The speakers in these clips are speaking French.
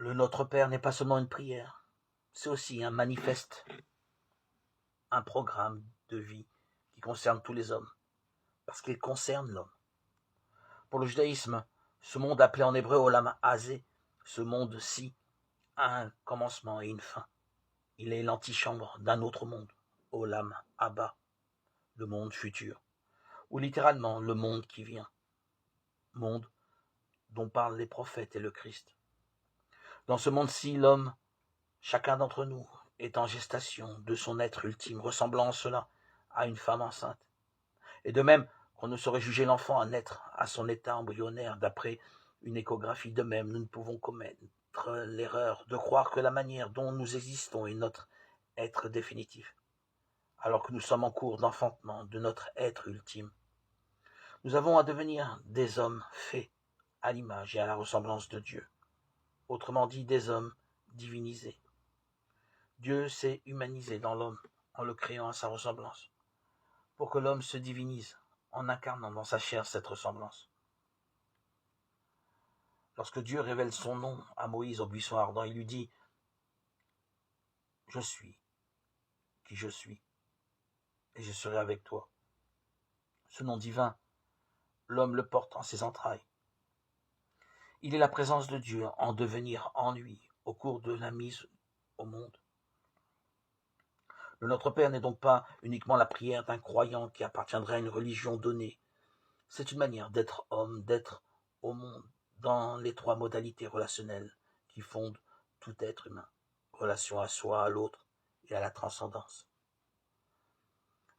Le Notre Père n'est pas seulement une prière, c'est aussi un manifeste, un programme de vie qui concerne tous les hommes, parce qu'il concerne l'homme. Pour le judaïsme, ce monde appelé en hébreu Olam Hazé, ce monde-ci, a un commencement et une fin. Il est l'antichambre d'un autre monde, Olam Abba, le monde futur, ou littéralement le monde qui vient, monde dont parlent les prophètes et le Christ. Dans ce monde-ci, l'homme, chacun d'entre nous, est en gestation de son être ultime, ressemblant en cela à une femme enceinte. Et de même qu'on ne saurait juger l'enfant à naître à son état embryonnaire d'après une échographie, de même nous ne pouvons commettre l'erreur de croire que la manière dont nous existons est notre être définitif, alors que nous sommes en cours d'enfantement de notre être ultime. Nous avons à devenir des hommes faits à l'image et à la ressemblance de Dieu, autrement dit des hommes divinisés. Dieu s'est humanisé dans l'homme en le créant à sa ressemblance, pour que l'homme se divinise en incarnant dans sa chair cette ressemblance. Lorsque Dieu révèle son nom à Moïse au buisson ardent, il lui dit « Je suis qui je suis, et je serai avec toi ». Ce nom divin, l'homme le porte en ses entrailles. Il est la présence de Dieu en devenir en lui au cours de la mise au monde. Le Notre Père n'est donc pas uniquement la prière d'un croyant qui appartiendrait à une religion donnée. C'est une manière d'être homme, d'être au monde, dans les trois modalités relationnelles qui fondent tout être humain. Relation à soi, à l'autre et à la transcendance.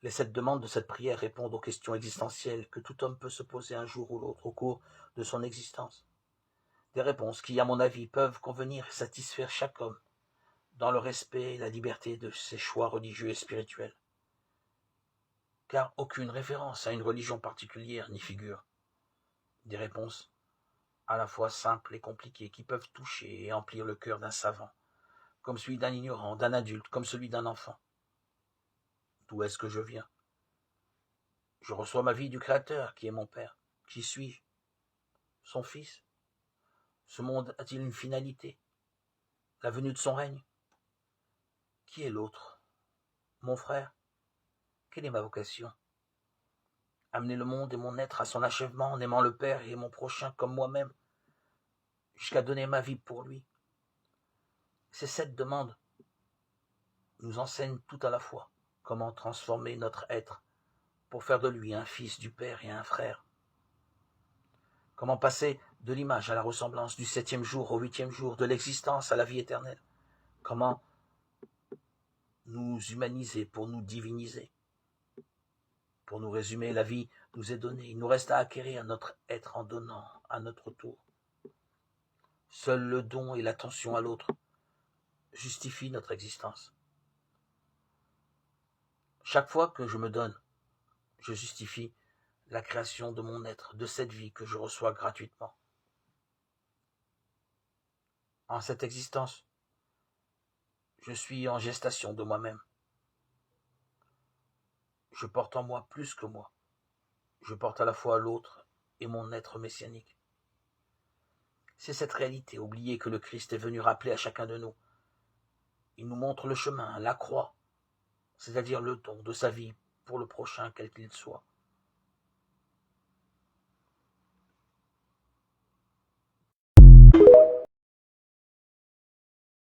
Les 7 demandes de cette prière répondent aux questions existentielles que tout homme peut se poser un jour ou l'autre au cours de son existence. Des réponses qui, à mon avis, peuvent convenir et satisfaire chaque homme, dans le respect et la liberté de ses choix religieux et spirituels. Car aucune référence à une religion particulière n'y figure. Des réponses à la fois simples et compliquées qui peuvent toucher et emplir le cœur d'un savant, comme celui d'un ignorant, d'un adulte, comme celui d'un enfant. D'où est-ce que je viens? Je reçois ma vie du Créateur, qui est mon Père. Qui suis-je? Son Fils? Ce monde a-t-il une finalité? La venue de son règne? Qui est l'autre? Mon frère? Quelle est ma vocation? Amener le monde et mon être à son achèvement en aimant le Père et mon prochain comme moi-même, jusqu'à donner ma vie pour lui. Ces 7 demandes nous enseignent tout à la fois comment transformer notre être pour faire de lui un fils du Père et un frère. Comment passer de l'image à la ressemblance, du 7e jour au 8e jour, de l'existence à la vie éternelle. Comment nous humaniser pour nous diviniser. Pour nous résumer, la vie nous est donnée. Il nous reste à acquérir notre être en donnant à notre tour. Seul le don et l'attention à l'autre justifient notre existence. Chaque fois que je me donne, je justifie la création de mon être, de cette vie que je reçois gratuitement. En cette existence, je suis en gestation de moi-même. Je porte en moi plus que moi. Je porte à la fois l'autre et mon être messianique. C'est cette réalité oubliée que le Christ est venu rappeler à chacun de nous. Il nous montre le chemin, la croix, c'est-à-dire le don de sa vie pour le prochain quel qu'il soit.